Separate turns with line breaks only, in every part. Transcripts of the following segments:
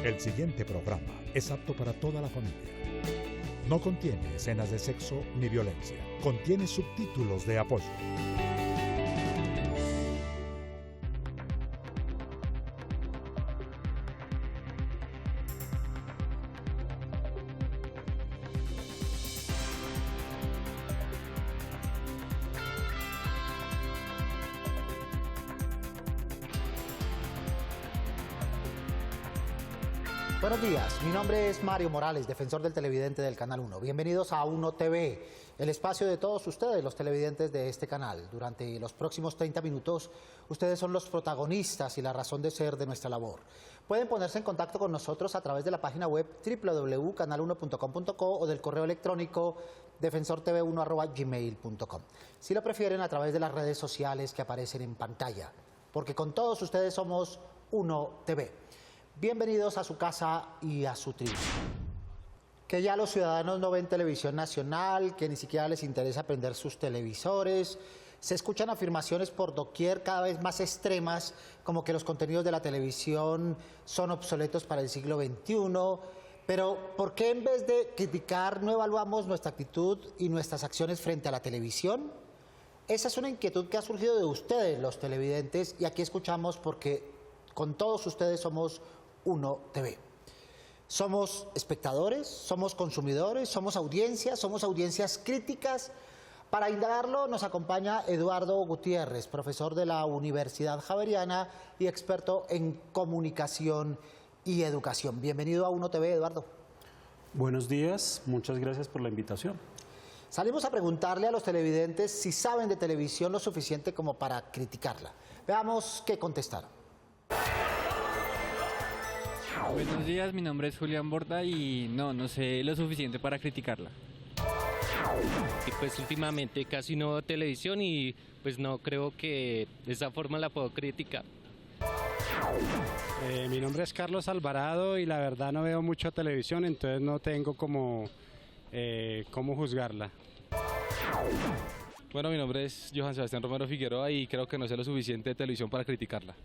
El siguiente programa es apto para toda la familia. No contiene escenas de sexo ni violencia. Contiene subtítulos de apoyo.
Buenos días, mi nombre es Mario Morales, defensor del televidente del Canal 1. Bienvenidos a Uno TV, el espacio de todos ustedes, los televidentes de este canal. Durante los próximos 30 minutos, ustedes son los protagonistas y la razón de ser de nuestra labor. Pueden ponerse en contacto con nosotros a través de la página web www.canal1.com.co o del correo electrónico defensortv1@gmail.com. Si lo prefieren, a través de las redes sociales que aparecen en pantalla, porque con todos ustedes somos Uno TV. Bienvenidos a su casa y a su tribu. Que ya los ciudadanos no ven televisión nacional, que ni siquiera les interesa prender sus televisores. Se escuchan afirmaciones por doquier cada vez más extremas, como que los contenidos de la televisión son obsoletos para el siglo XXI. Pero, ¿por qué en vez de criticar no evaluamos nuestra actitud y nuestras acciones frente a la televisión? Esa es una inquietud que ha surgido de ustedes, los televidentes, y aquí escuchamos porque con todos ustedes somos Uno TV. Somos espectadores, somos consumidores, somos audiencias críticas. Para indagarlo nos acompaña Eduardo Gutiérrez, profesor de la Universidad Javeriana y experto en comunicación y educación. Bienvenido a Uno TV, Eduardo.
Buenos días, muchas gracias por la invitación.
Salimos a preguntarle a los televidentes si saben de televisión lo suficiente como para criticarla. Veamos qué contestaron.
Buenos días, mi nombre es Julián Borda y no sé lo suficiente para criticarla.
Y pues últimamente casi no veo televisión y pues no creo que de esa forma la puedo criticar.
Mi nombre es Carlos Alvarado y la verdad no veo mucho televisión, entonces no tengo cómo juzgarla.
Bueno, mi nombre es Johan Sebastián Romero Figueroa y creo que no sé lo suficiente de televisión para criticarla.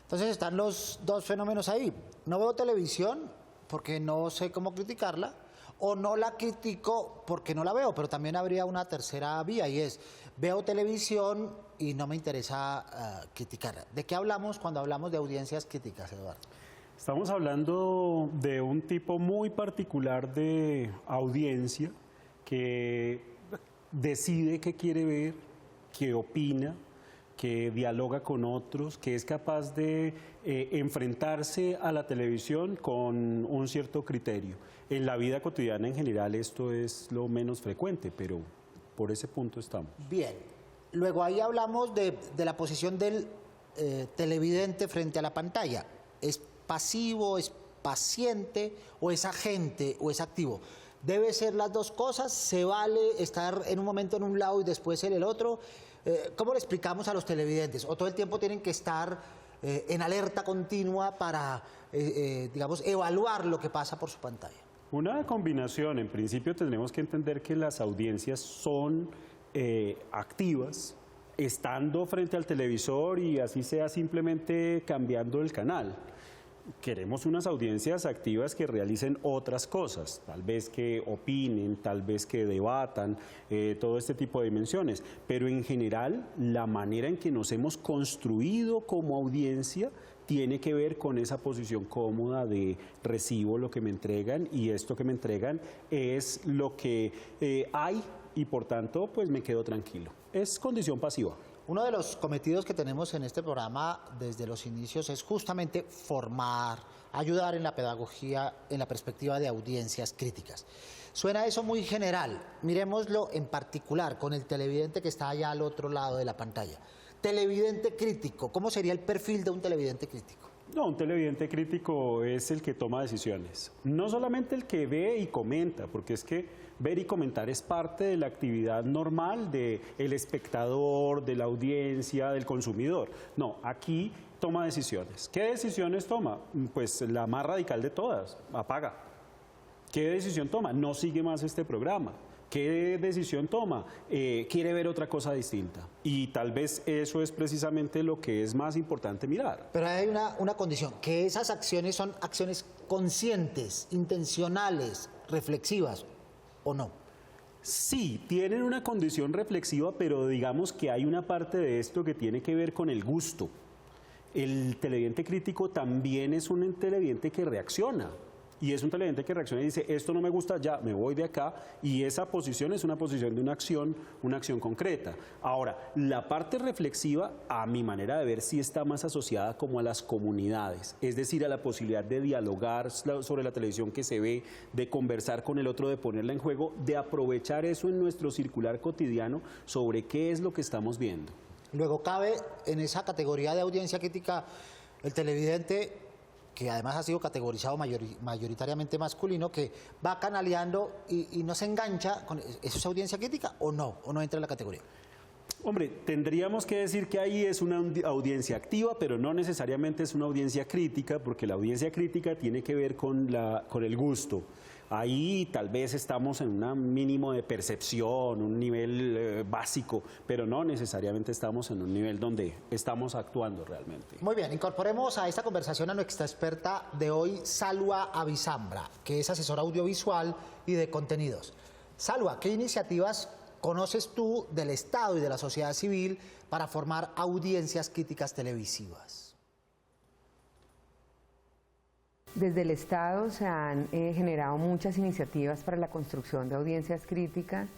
Entonces están los dos fenómenos ahí. No veo televisión porque no sé cómo criticarla, o no la critico porque no la veo, pero también habría una tercera vía y es, veo televisión y no me interesa criticarla. ¿De qué hablamos cuando hablamos de audiencias críticas, Eduardo?
Estamos hablando de un tipo muy particular de audiencia que decide qué quiere ver, qué opina, que dialoga con otros, que es capaz de enfrentarse a la televisión con un cierto criterio. En la vida cotidiana en general esto es lo menos frecuente, pero por ese punto estamos.
Bien, luego ahí hablamos de la posición del televidente frente a la pantalla. ¿Es pasivo, es paciente o es agente o es activo? Debe ser las dos cosas, se vale estar en un momento en un lado y después en el otro. ¿Cómo le explicamos a los televidentes? ¿O todo el tiempo tienen que estar en alerta continua para, digamos, evaluar lo que pasa por su pantalla?
Una combinación. En principio tendremos que entender que las audiencias son activas, estando frente al televisor y así sea simplemente cambiando el canal. Queremos unas audiencias activas que realicen otras cosas, tal vez que opinen, tal vez que debatan, todo este tipo de dimensiones. Pero en general, la manera en que nos hemos construido como audiencia tiene que ver con esa posición cómoda de recibo lo que me entregan y esto que me entregan es lo que hay y por tanto pues me quedo tranquilo. Es condición pasiva.
Uno de los cometidos que tenemos en este programa desde los inicios es justamente formar, ayudar en la pedagogía, en la perspectiva de audiencias críticas. Suena eso muy general, miremoslo en particular con el televidente que está allá al otro lado de la pantalla. Televidente crítico, ¿cómo sería el perfil de un televidente crítico?
No, un televidente crítico es el que toma decisiones, no solamente el que ve y comenta, porque es que ver y comentar es parte de la actividad normal del espectador, de la audiencia, del consumidor. No, aquí toma decisiones. ¿Qué decisiones toma? Pues la más radical de todas, apaga. ¿Qué decisión toma? No sigue más este programa. ¿Qué decisión toma? Quiere ver otra cosa distinta. Y tal vez eso es precisamente lo que es más importante mirar.
Pero hay una condición, que esas acciones son acciones conscientes, intencionales, reflexivas, ¿o no?
Sí, tienen una condición reflexiva, pero digamos que hay una parte de esto que tiene que ver con el gusto. El televidente crítico también es un televidente que reacciona. Y es un televidente que reacciona y dice, esto no me gusta, ya me voy de acá, y esa posición es una posición de una acción concreta. Ahora, la parte reflexiva, a mi manera de ver, sí está más asociada como a las comunidades, es decir, a la posibilidad de dialogar sobre la televisión que se ve, de conversar con el otro, de ponerla en juego, de aprovechar eso en nuestro circular cotidiano sobre qué es lo que estamos viendo.
Luego cabe en esa categoría de audiencia crítica el televidente, que además ha sido categorizado mayoritariamente masculino, que va canaleando y no se engancha con ¿eso es audiencia crítica o no entra en la categoría?
Hombre, tendríamos que decir que ahí es una audiencia activa, pero no necesariamente es una audiencia crítica, porque la audiencia crítica tiene que ver con el gusto. Ahí tal vez estamos en un mínimo de percepción, un nivel básico, pero no necesariamente estamos en un nivel donde estamos actuando realmente.
Muy bien, incorporemos a esta conversación a nuestra experta de hoy, Salwa Avisambra, que es asesora audiovisual y de contenidos. Salwa, ¿qué iniciativas conoces tú del Estado y de la sociedad civil para formar audiencias críticas televisivas?
Desde el Estado se han generado muchas iniciativas para la construcción de audiencias críticas,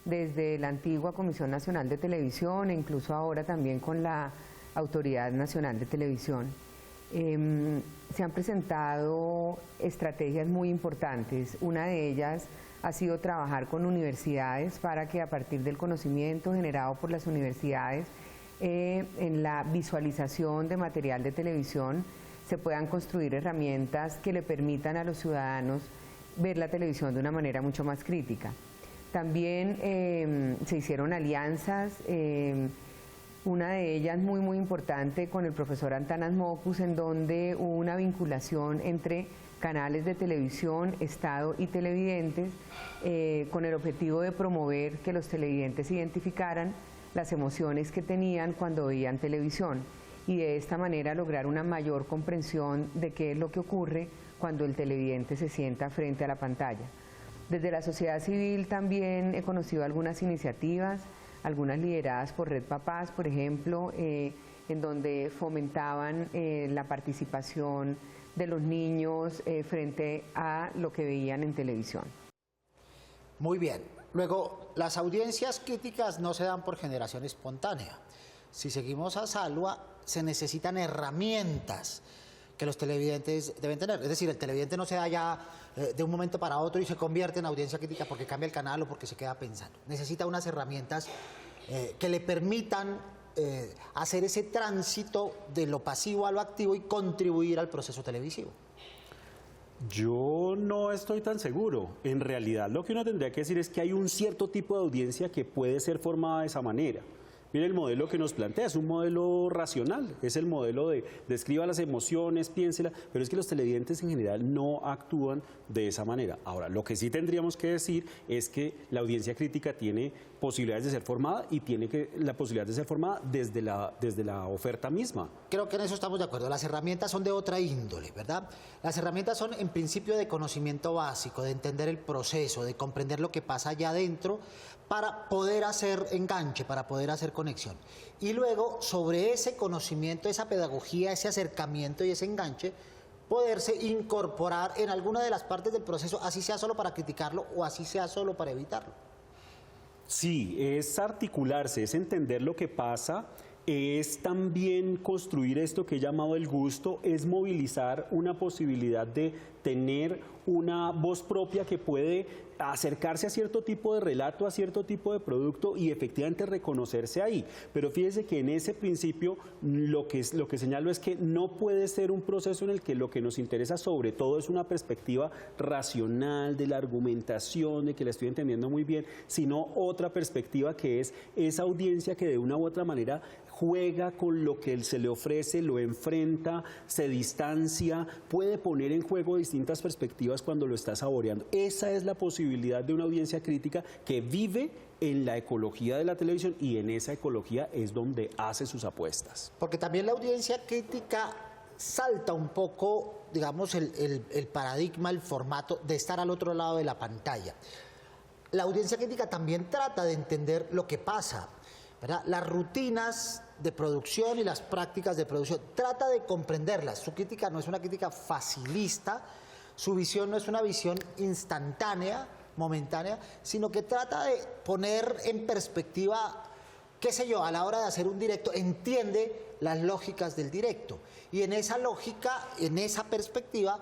desde la antigua Comisión Nacional de Televisión e incluso ahora también con la Autoridad Nacional de Televisión. Se han presentado estrategias muy importantes. Una de ellas ha sido trabajar con universidades para que a partir del conocimiento generado por las universidades en la visualización de material de televisión se puedan construir herramientas que le permitan a los ciudadanos ver la televisión de una manera mucho más crítica. También se hicieron alianzas, una de ellas muy importante con el profesor Antanas Mockus, en donde hubo una vinculación entre canales de televisión, Estado y televidentes, con el objetivo de promover que los televidentes identificaran las emociones que tenían cuando veían televisión, y de esta manera lograr una mayor comprensión de qué es lo que ocurre cuando el televidente se sienta frente a la pantalla. Desde la sociedad civil también he conocido algunas iniciativas, algunas lideradas por Red Papás, por ejemplo, en donde fomentaban la participación de los niños frente a lo que veían en televisión.
Muy bien. Luego, las audiencias críticas no se dan por generación espontánea. Si seguimos a Salwa, se necesitan herramientas que los televidentes deben tener. Es decir, el televidente no se da ya de un momento para otro y se convierte en audiencia crítica porque cambia el canal o porque se queda pensando. Necesita unas herramientas que le permitan hacer ese tránsito de lo pasivo a lo activo y contribuir al proceso televisivo.
Yo no estoy tan seguro. En realidad, lo que uno tendría que decir es que hay un cierto tipo de audiencia que puede ser formada de esa manera. Mire, el modelo que nos plantea es un modelo racional, es el modelo de describa las emociones, piénsela, pero es que los televidentes en general no actúan de esa manera. Ahora, lo que sí tendríamos que decir es que la audiencia crítica tiene posibilidades de ser formada y tiene la posibilidad de ser formada desde la oferta misma.
Creo que en eso estamos de acuerdo. Las herramientas son de otra índole, ¿verdad? Las herramientas son en principio de conocimiento básico, de entender el proceso, de comprender lo que pasa allá adentro para poder hacer enganche, para poder hacer conexión. Y luego, sobre ese conocimiento, esa pedagogía, ese acercamiento y ese enganche, poderse incorporar en alguna de las partes del proceso, así sea solo para criticarlo o así sea solo para evitarlo.
Sí, es articularse, es entender lo que pasa, es también construir esto que he llamado el gusto, es movilizar una posibilidad de tener una voz propia que puede acercarse a cierto tipo de relato, a cierto tipo de producto y efectivamente reconocerse ahí. Pero fíjese que en ese principio lo que señalo es que no puede ser un proceso en el que lo que nos interesa sobre todo es una perspectiva racional de la argumentación, de que la estoy entendiendo muy bien, sino otra perspectiva que es esa audiencia que de una u otra manera juega con lo que se le ofrece, lo enfrenta, se distancia, puede poner en juego distintas perspectivas cuando lo está saboreando. Esa es la posibilidad de una audiencia crítica que vive en la ecología de la televisión, y en esa ecología es donde hace sus apuestas.
Porque también la audiencia crítica salta un poco, digamos, el paradigma, el formato de estar al otro lado de la pantalla. La audiencia crítica también trata de entender lo que pasa, ¿verdad? Las rutinas de producción y las prácticas de producción, trata de comprenderlas. Su crítica no es una crítica facilista, su visión no es una visión instantánea, momentánea, sino que trata de poner en perspectiva, qué sé yo, a la hora de hacer un directo, entiende las lógicas del directo. Y en esa lógica, en esa perspectiva,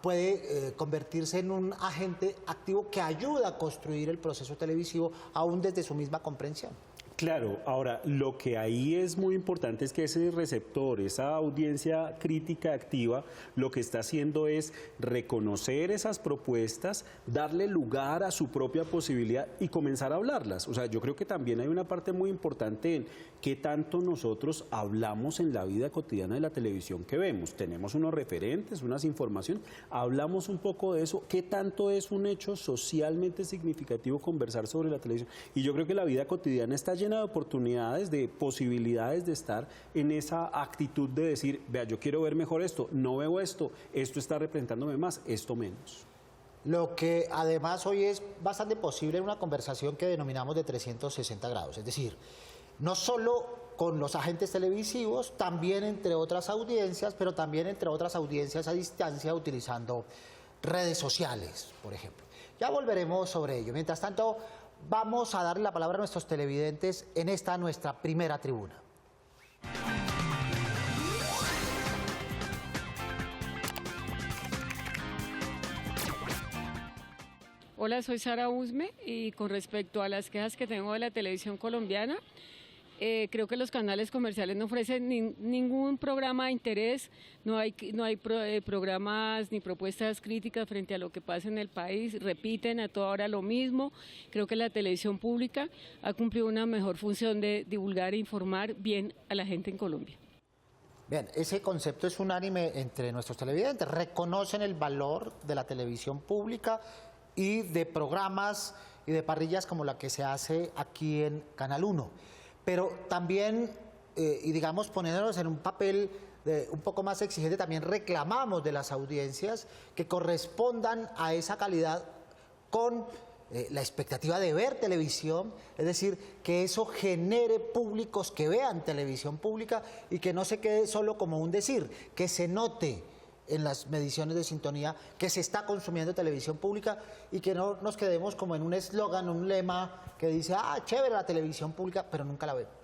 puede convertirse en un agente activo que ayuda a construir el proceso televisivo, aún desde su misma comprensión.
Claro, ahora lo que ahí es muy importante es que ese receptor, esa audiencia crítica activa, lo que está haciendo es reconocer esas propuestas, darle lugar a su propia posibilidad y comenzar a hablarlas. O sea, yo creo que también hay una parte muy importante en qué tanto nosotros hablamos en la vida cotidiana de la televisión que vemos. Tenemos unos referentes, unas informaciones, hablamos un poco de eso, qué tanto es un hecho socialmente significativo conversar sobre la televisión. Y yo creo que la vida cotidiana está llena de oportunidades, de posibilidades de estar en esa actitud de decir, vea, yo quiero ver mejor esto, no veo esto, esto está representándome más, esto menos.
Lo que además hoy es bastante posible en una conversación que denominamos de 360 grados, es decir, no solo con los agentes televisivos, también entre otras audiencias, pero también entre otras audiencias a distancia utilizando redes sociales, por ejemplo. Ya volveremos sobre ello. Mientras tanto, vamos a darle la palabra a nuestros televidentes en esta nuestra primera tribuna.
Hola, soy Sara Usme y con respecto a las quejas que tengo de la televisión colombiana, creo que los canales comerciales no ofrecen ningún programa de interés, no hay programas ni propuestas críticas frente a lo que pasa en el país, repiten a toda hora lo mismo. Creo que la televisión pública ha cumplido una mejor función de divulgar e informar bien a la gente en Colombia.
Bien, ese concepto es unánime entre nuestros televidentes, reconocen el valor de la televisión pública y de programas y de parrillas como la que se hace aquí en Canal 1. Pero también, y digamos, poniéndonos en un papel un poco más exigente, también reclamamos de las audiencias que correspondan a esa calidad con la expectativa de ver televisión, es decir, que eso genere públicos que vean televisión pública y que no se quede solo como un decir, que se note en las mediciones de sintonía que se está consumiendo televisión pública y que no nos quedemos como en un eslogan, un lema que dice, chévere la televisión pública, pero nunca la vemos.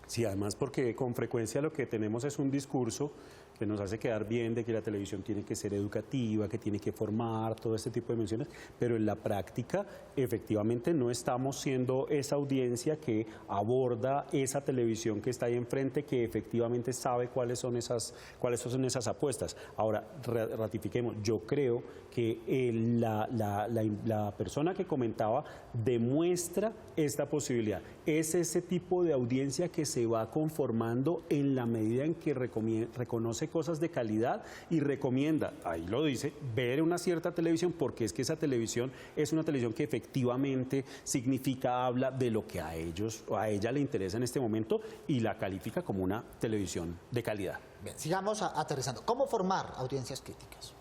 Sí, además porque con frecuencia lo que tenemos es un discurso que nos hace quedar bien de que la televisión tiene que ser educativa, que tiene que formar, todo este tipo de menciones, pero en la práctica efectivamente no estamos siendo esa audiencia que aborda esa televisión que está ahí enfrente, que efectivamente sabe cuáles son esas apuestas. Ahora, ratifiquemos, yo creo que la persona que comentaba demuestra esta posibilidad. Es ese tipo de audiencia que se va conformando en la medida en que reconoce cosas de calidad y recomienda, ahí lo dice, ver una cierta televisión, porque es que esa televisión es una televisión que efectivamente significa, habla de lo que a ellos o a ella le interesa en este momento y la califica como una televisión de calidad.
Bien, sigamos aterrizando. ¿Cómo formar audiencias críticas?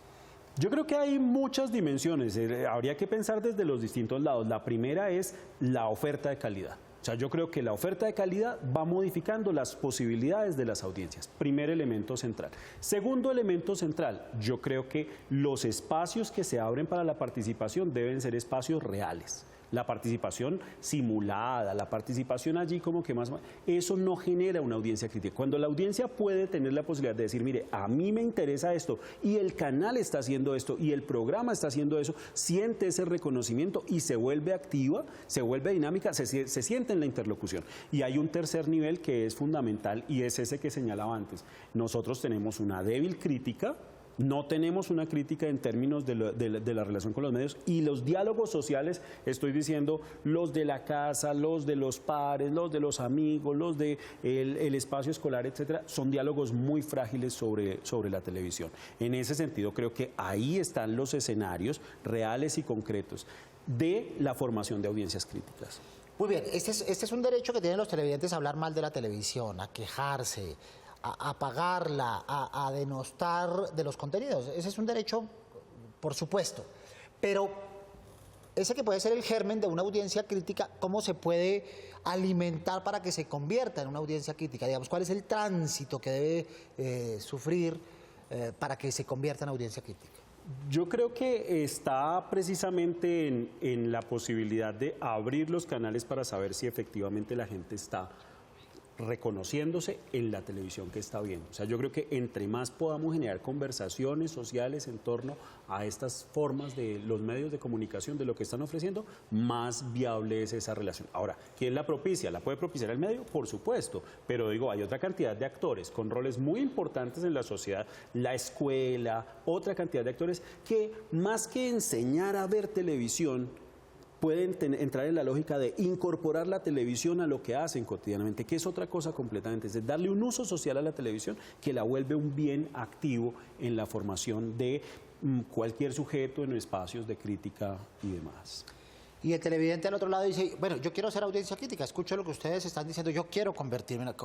Yo creo que hay muchas dimensiones, habría que pensar desde los distintos lados. La primera es la oferta de calidad. O sea, yo creo que la oferta de calidad va modificando las posibilidades de las audiencias. Primer elemento central. Segundo elemento central, yo creo que los espacios que se abren para la participación deben ser espacios reales. La participación simulada, la participación allí como que más... Eso no genera una audiencia crítica. Cuando la audiencia puede tener la posibilidad de decir, mire, a mí me interesa esto y el canal está haciendo esto y el programa está haciendo eso, siente ese reconocimiento y se vuelve activa, se vuelve dinámica, se siente en la interlocución. Y hay un tercer nivel que es fundamental y es ese que señalaba antes. Nosotros tenemos una débil crítica No tenemos una crítica en términos de la relación con los medios, y los diálogos sociales, estoy diciendo, los de la casa, los de los pares, los de los amigos, los de el espacio escolar, etcétera, son diálogos muy frágiles sobre la televisión. En ese sentido, creo que ahí están los escenarios reales y concretos de la formación de audiencias críticas.
Muy bien, este es un derecho que tienen los televidentes a hablar mal de la televisión, a quejarse, a apagarla, a denostar de los contenidos. Ese es un derecho, por supuesto. Pero ese que puede ser el germen de una audiencia crítica, ¿cómo se puede alimentar para que se convierta en una audiencia crítica? Digamos, ¿cuál es el tránsito que debe sufrir para que se convierta en audiencia crítica?
Yo creo que está precisamente en la posibilidad de abrir los canales para saber si efectivamente la gente está reconociéndose en la televisión que está viendo. O sea, yo creo que entre más podamos generar conversaciones sociales en torno a estas formas de los medios de comunicación, de lo que están ofreciendo, más viable es esa relación. Ahora, ¿quién la propicia? ¿La puede propiciar el medio? Por supuesto, pero digo, hay otra cantidad de actores con roles muy importantes en la sociedad, la escuela, otra cantidad de actores que más que enseñar a ver televisión, pueden entrar en la lógica de incorporar la televisión a lo que hacen cotidianamente, que es otra cosa completamente, es darle un uso social a la televisión que la vuelve un bien activo en la formación de cualquier sujeto en espacios de crítica y demás.
Y el televidente al otro lado dice, bueno, yo quiero hacer audiencia crítica, escucho lo que ustedes están diciendo, yo quiero convertirme en...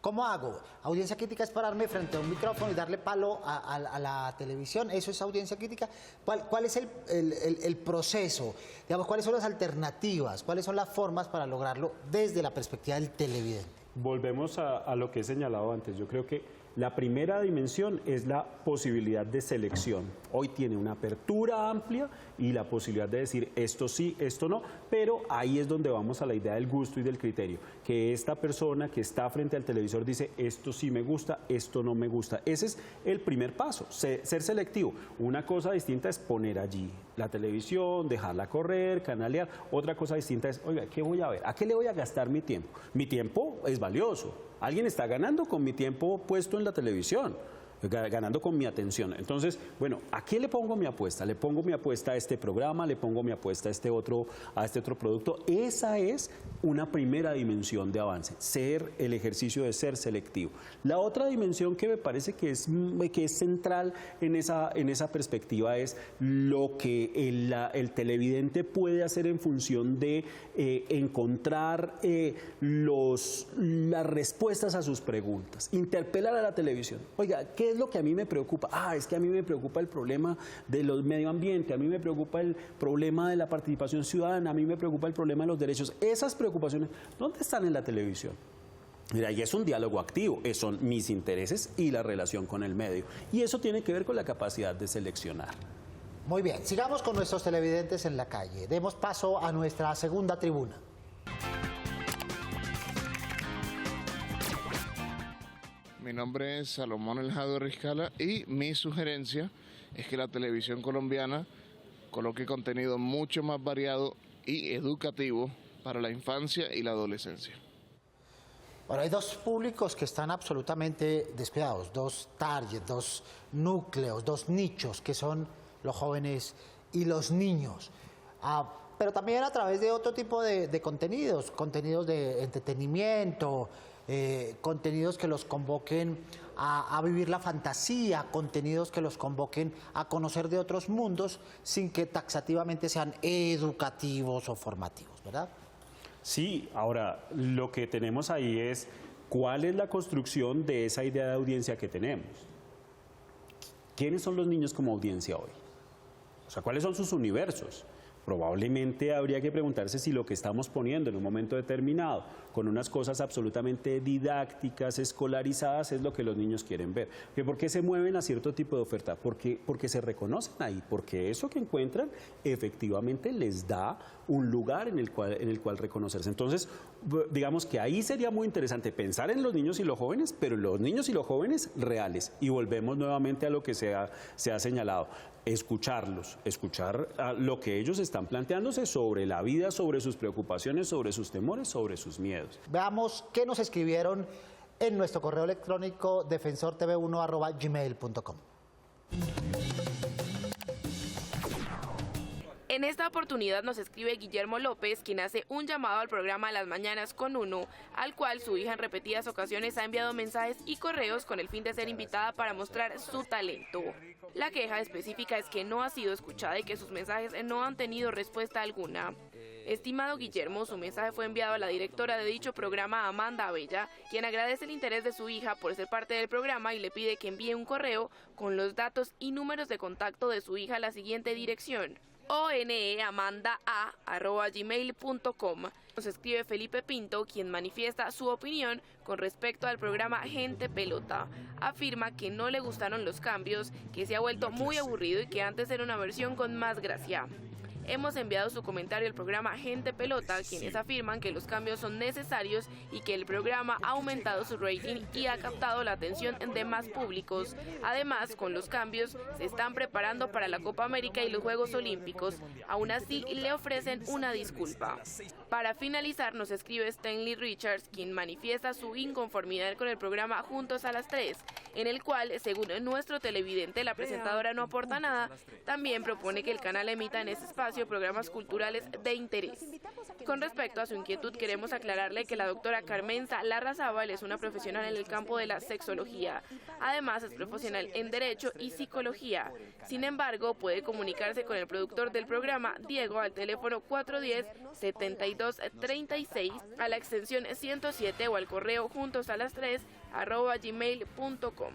¿Cómo hago? Audiencia crítica es pararme frente a un micrófono y darle palo a la televisión, ¿eso es audiencia crítica? ¿Cuál es el proceso? Digamos, ¿cuáles son las alternativas? ¿Cuáles son las formas para lograrlo desde la perspectiva del televidente?
Volvemos a lo que he señalado antes. Yo creo que la primera dimensión es la posibilidad de selección. Hoy tiene una apertura amplia y la posibilidad de decir esto sí, esto no, pero ahí es donde vamos a la idea del gusto y del criterio, que esta persona que está frente al televisor dice esto sí me gusta, esto no me gusta. Ese es el primer paso, ser selectivo. Una cosa distinta es poner allí la televisión, dejarla correr, canalear. Otra cosa distinta es, oiga, ¿qué voy a ver? ¿A qué le voy a gastar mi tiempo? Mi tiempo es valioso. Alguien está ganando con mi tiempo puesto en la televisión, ganando con mi atención. Entonces, bueno, ¿a qué le pongo mi apuesta? Le pongo mi apuesta a este programa, le pongo mi apuesta a este otro producto. Esa es una primera dimensión de avance, el ejercicio de ser selectivo. La otra dimensión que me parece que es central en esa perspectiva es lo que el televidente puede hacer en función de encontrar las respuestas a sus preguntas, interpelar a la televisión. Oiga, ¿qué es lo que a mí me preocupa? Es que a mí me preocupa el problema del medio ambiente, a mí me preocupa el problema de la participación ciudadana, a mí me preocupa el problema de los derechos. Esas preocupaciones, ¿dónde están en la televisión? Mira, y es un diálogo activo, son mis intereses y la relación con el medio. Y eso tiene que ver con la capacidad de seleccionar.
Muy bien, sigamos con nuestros televidentes en la calle. Demos paso a nuestra segunda tribuna.
Mi nombre es Salomón Eljado Riscala y mi sugerencia es que la televisión colombiana coloque contenido mucho más variado y educativo para la infancia y la adolescencia.
Bueno, hay dos públicos que están absolutamente descuidados, dos targets, dos núcleos, dos nichos, que son los jóvenes y los niños. Pero también a través de otro tipo de contenidos de entretenimiento, contenidos que los convoquen a vivir la fantasía, contenidos que los convoquen a conocer de otros mundos sin que taxativamente sean educativos o formativos, ¿verdad?
Sí, ahora lo que tenemos ahí es cuál es la construcción de esa idea de audiencia que tenemos. ¿Quiénes son los niños como audiencia hoy? O sea, ¿cuáles son sus universos? Probablemente habría que preguntarse si lo que estamos poniendo en un momento determinado, con unas cosas absolutamente didácticas, escolarizadas, es lo que los niños quieren ver. ¿Por qué se mueven a cierto tipo de oferta? Porque se reconocen ahí, porque eso que encuentran efectivamente les da un lugar en el cual reconocerse. Entonces, digamos que ahí sería muy interesante pensar en los niños y los jóvenes, pero los niños y los jóvenes reales. Y volvemos nuevamente a lo que se ha señalado. Escuchar lo que ellos están planteándose sobre la vida, sobre sus preocupaciones, sobre sus temores, sobre sus miedos.
Veamos qué nos escribieron en nuestro correo electrónico defensortv1@gmail.com.
En esta oportunidad nos escribe Guillermo López, quien hace un llamado al programa Las Mañanas con Uno, al cual su hija en repetidas ocasiones ha enviado mensajes y correos con el fin de ser invitada para mostrar su talento. La queja específica es que no ha sido escuchada y que sus mensajes no han tenido respuesta alguna. Estimado Guillermo, su mensaje fue enviado a la directora de dicho programa, Amanda Abella, quien agradece el interés de su hija por ser parte del programa y le pide que envíe un correo con los datos y números de contacto de su hija a la siguiente dirección: oneamandaa@gmail.com. Nos escribe Felipe Pinto, quien manifiesta su opinión con respecto al programa Gente Pelota. Afirma que no le gustaron los cambios, que se ha vuelto muy aburrido y que antes era una versión con más gracia. Hemos enviado su comentario al programa Gente Pelota, quienes afirman que los cambios son necesarios y que el programa ha aumentado su rating y ha captado la atención de más públicos. Además, con los cambios se están preparando para la Copa América y los Juegos Olímpicos. Aún así, le ofrecen una disculpa. Para finalizar, nos escribe Stanley Richards, quien manifiesta su inconformidad con el programa Juntos a las 3, en el cual, según nuestro televidente, la presentadora no aporta nada. También propone que el canal emita en ese espacio programas culturales de interés. Con respecto a su inquietud, queremos aclararle que la doctora Carmenza Larrazábal es una profesional en el campo de la sexología. Además, es profesional en Derecho y Psicología. Sin embargo, puede comunicarse con el productor del programa, Diego, al teléfono 410-7236, a la extensión 107 o al correo juntosalas3@gmail.com.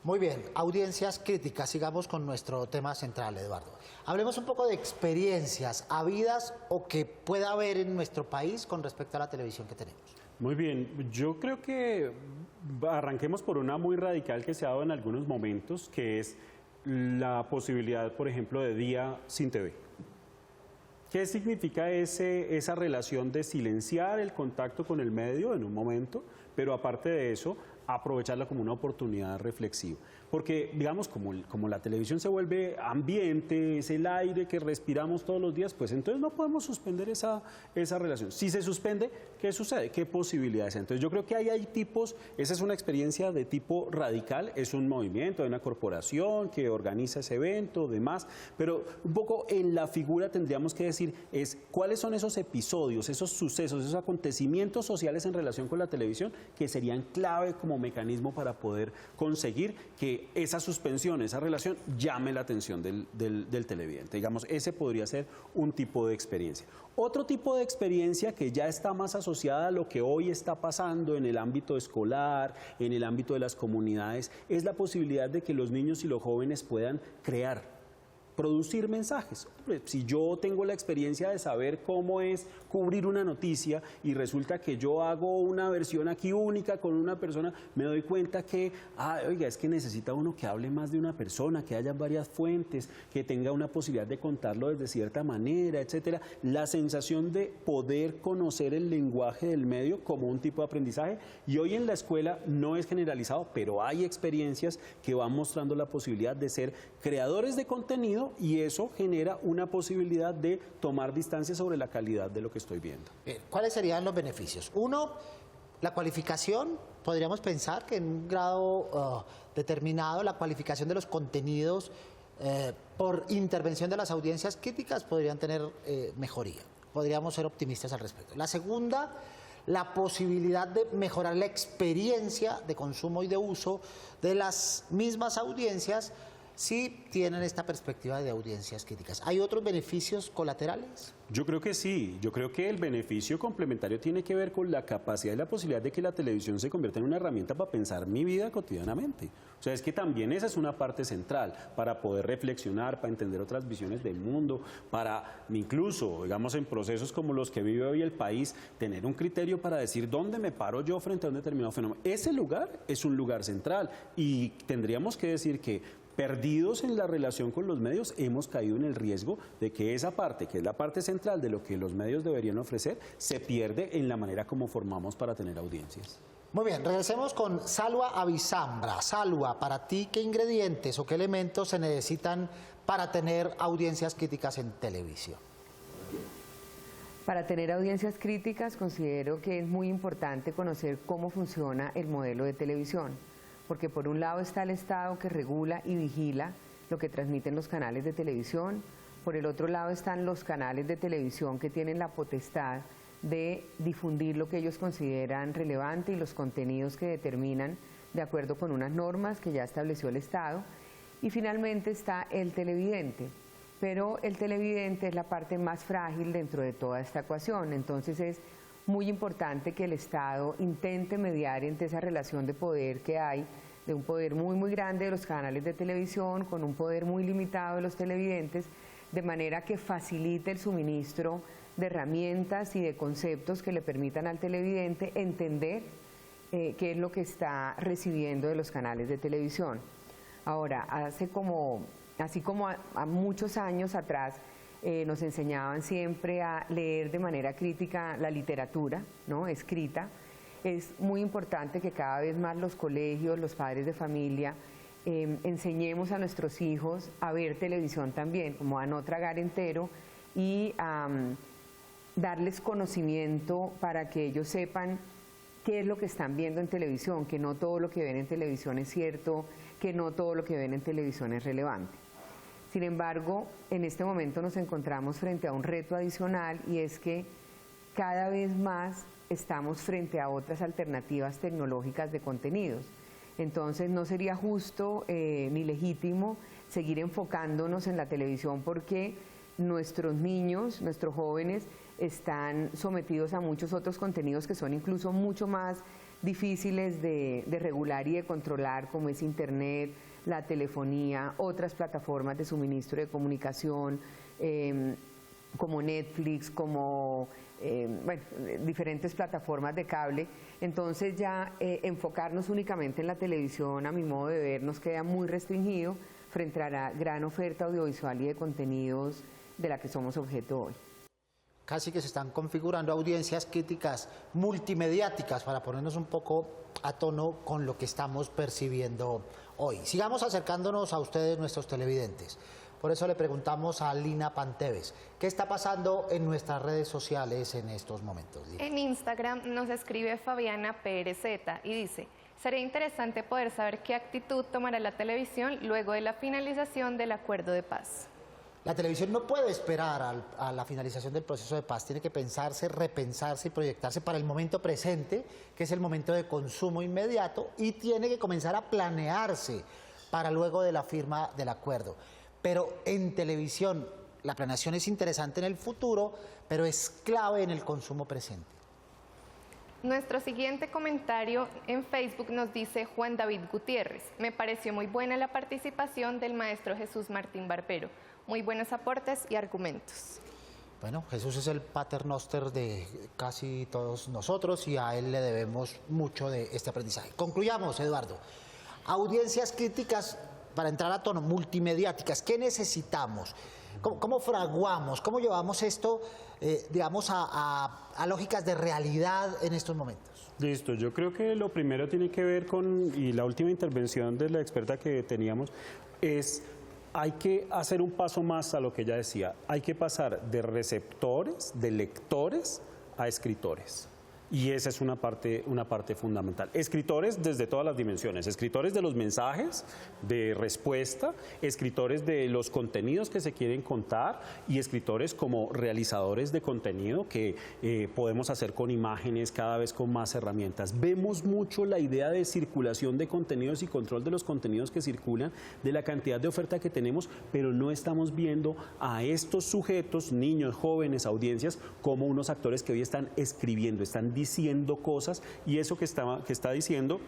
Muy bien, audiencias críticas. Sigamos con nuestro tema central, Eduardo. Hablemos un poco de experiencias habidas o que pueda haber en nuestro país con respecto a la televisión que tenemos.
Muy bien, yo creo que arranquemos por una muy radical que se ha dado en algunos momentos, que es la posibilidad, por ejemplo, de día sin TV. ¿Qué significa esa relación de silenciar el contacto con el medio en un momento, pero aparte de eso, aprovecharla como una oportunidad reflexiva? Porque, digamos, como la televisión se vuelve ambiente, es el aire que respiramos todos los días, pues entonces no podemos suspender esa relación. Si se suspende, ¿qué sucede? ¿Qué posibilidades? Entonces yo creo que hay tipos, esa es una experiencia de tipo radical, es un movimiento, hay una corporación que organiza ese evento, demás, pero un poco en la figura tendríamos que decir es cuáles son esos episodios, esos sucesos, esos acontecimientos sociales en relación con la televisión que serían clave como mecanismo para poder conseguir que esa suspensión, esa relación llame la atención del televidente. Digamos, ese podría ser un tipo de experiencia. Otro tipo de experiencia que ya está más asociada a lo que hoy está pasando en el ámbito escolar, en el ámbito de las comunidades, es la posibilidad de que los niños y los jóvenes puedan crear, producir mensajes. Si yo tengo la experiencia de saber cómo es cubrir una noticia y resulta que yo hago una versión aquí única con una persona, me doy cuenta que, oiga, es que necesita uno que hable más de una persona, que haya varias fuentes, que tenga una posibilidad de contarlo desde cierta manera, etcétera. La sensación de poder conocer el lenguaje del medio como un tipo de aprendizaje, y hoy en la escuela no es generalizado, pero hay experiencias que van mostrando la posibilidad de ser creadores de contenido, y eso genera una posibilidad de tomar distancia sobre la calidad de lo que estoy viendo.
¿Cuáles serían los beneficios? Uno, la cualificación. Podríamos pensar que en un grado determinado la cualificación de los contenidos por intervención de las audiencias críticas podrían tener mejoría. Podríamos ser optimistas al respecto. La segunda, la posibilidad de mejorar la experiencia de consumo y de uso de las mismas audiencias si tienen esta perspectiva de audiencias críticas. ¿Hay otros beneficios colaterales?
Yo creo que sí. Yo creo que el beneficio complementario tiene que ver con la capacidad y la posibilidad de que la televisión se convierta en una herramienta para pensar mi vida cotidianamente. O sea, es que también esa es una parte central para poder reflexionar, para entender otras visiones del mundo, para incluso, digamos, en procesos como los que vive hoy el país, tener un criterio para decir dónde me paro yo frente a un determinado fenómeno. Ese lugar es un lugar central y tendríamos que decir que perdidos en la relación con los medios, hemos caído en el riesgo de que esa parte, que es la parte central de lo que los medios deberían ofrecer, se pierde en la manera como formamos para tener audiencias.
Muy bien, regresemos con Salwa Avisambra. Salwa, para ti, ¿qué ingredientes o qué elementos se necesitan para tener audiencias críticas en televisión?
Para tener audiencias críticas, considero que es muy importante conocer cómo funciona el modelo de televisión, porque por un lado está el Estado que regula y vigila lo que transmiten los canales de televisión. Por el otro lado están los canales de televisión que tienen la potestad de difundir lo que ellos consideran relevante y los contenidos que determinan de acuerdo con unas normas que ya estableció el Estado. Y finalmente está el televidente, pero el televidente es la parte más frágil dentro de toda esta ecuación. Entonces es muy importante que el Estado intente mediar entre esa relación de poder que hay, de un poder muy grande de los canales de televisión con un poder muy limitado de los televidentes, de manera que facilite el suministro de herramientas y de conceptos que le permitan al televidente entender qué es lo que está recibiendo de los canales de televisión. Ahora, así como a muchos años atrás nos enseñaban siempre a leer de manera crítica la literatura, ¿no?, escrita, es muy importante que cada vez más los colegios, los padres de familia, enseñemos a nuestros hijos a ver televisión también, como a no tragar entero y a darles conocimiento para que ellos sepan qué es lo que están viendo en televisión, que no todo lo que ven en televisión es cierto, que no todo lo que ven en televisión es relevante. Sin embargo, en este momento nos encontramos frente a un reto adicional y es que cada vez más estamos frente a otras alternativas tecnológicas de contenidos. Entonces no sería justo ni legítimo seguir enfocándonos en la televisión porque nuestros niños, nuestros jóvenes están sometidos a muchos otros contenidos que son incluso mucho más difíciles de regular y de controlar, como es Internet, la telefonía, otras plataformas de suministro de comunicación, como Netflix, como diferentes plataformas de cable. Entonces ya enfocarnos únicamente en la televisión, a mi modo de ver, nos queda muy restringido frente a la gran oferta audiovisual y de contenidos de la que somos objeto hoy.
Casi que se están configurando audiencias críticas multimediáticas para ponernos un poco a tono con lo que estamos percibiendo hoy. Sigamos acercándonos a ustedes, nuestros televidentes. Por eso le preguntamos a Lina Panteves, ¿qué está pasando en nuestras redes sociales en estos momentos, Lina?
En Instagram nos escribe Fabiana PRZ y dice: sería interesante poder saber qué actitud tomará la televisión luego de la finalización del acuerdo de paz.
La televisión no puede esperar a la finalización del proceso de paz, tiene que pensarse, repensarse y proyectarse para el momento presente, que es el momento de consumo inmediato, y tiene que comenzar a planearse para luego de la firma del acuerdo. Pero en televisión la planeación es interesante en el futuro, pero es clave en el consumo presente.
Nuestro siguiente comentario en Facebook nos dice Juan David Gutiérrez: me pareció muy buena la participación del maestro Jesús Martín Barbero. Muy buenos aportes y argumentos.
Bueno, Jesús es el paternoster de casi todos nosotros y a él le debemos mucho de este aprendizaje. Concluyamos, Eduardo. Audiencias críticas para entrar a tono, multimediáticas. ¿Qué necesitamos? ¿Cómo fraguamos? ¿Cómo llevamos esto, digamos, a lógicas de realidad en estos momentos?
Listo, yo creo que lo primero tiene que ver con, y la última intervención de la experta que teníamos, es hay que hacer un paso más a lo que ella decía. Hay que pasar de receptores, de lectores, a escritores. Y esa es una parte fundamental. Escritores desde todas las dimensiones, escritores de los mensajes de respuesta, escritores de los contenidos que se quieren contar y escritores como realizadores de contenido que podemos hacer con imágenes, cada vez con más herramientas. Vemos mucho la idea de circulación de contenidos y control de los contenidos que circulan, de la cantidad de oferta que tenemos, pero no estamos viendo a estos sujetos, niños, jóvenes, audiencias, como unos actores que hoy están escribiendo, están diciendo cosas, y eso que está diciendo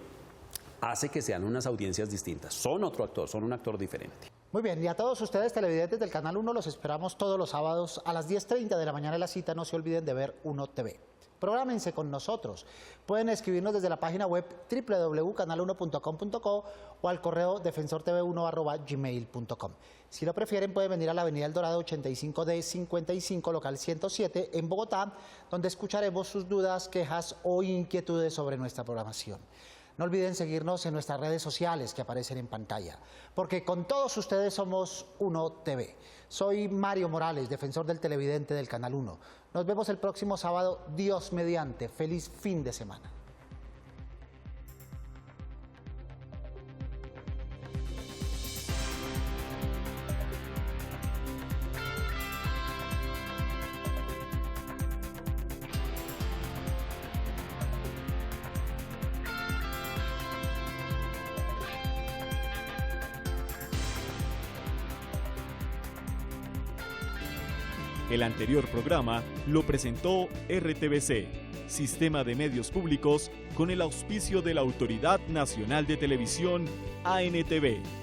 hace que sean unas audiencias distintas. Son otro actor, son un actor diferente.
Muy bien, y a todos ustedes televidentes del Canal 1 los esperamos todos los sábados a las 10:30 de la mañana en la cita. No se olviden de ver 1 TV. Prográmense con nosotros. Pueden escribirnos desde la página web www.canal1.com.co o al correo defensortv1@gmail.com. Si lo prefieren, pueden venir a la avenida El Dorado 85D 55, local 107, en Bogotá, donde escucharemos sus dudas, quejas o inquietudes sobre nuestra programación. No olviden seguirnos en nuestras redes sociales que aparecen en pantalla, porque con todos ustedes somos 1 TV. Soy Mario Morales, defensor del televidente del Canal 1. Nos vemos el próximo sábado, Dios mediante. Feliz fin de semana.
El anterior programa lo presentó RTVC, Sistema de Medios Públicos, con el auspicio de la Autoridad Nacional de Televisión, ANTV.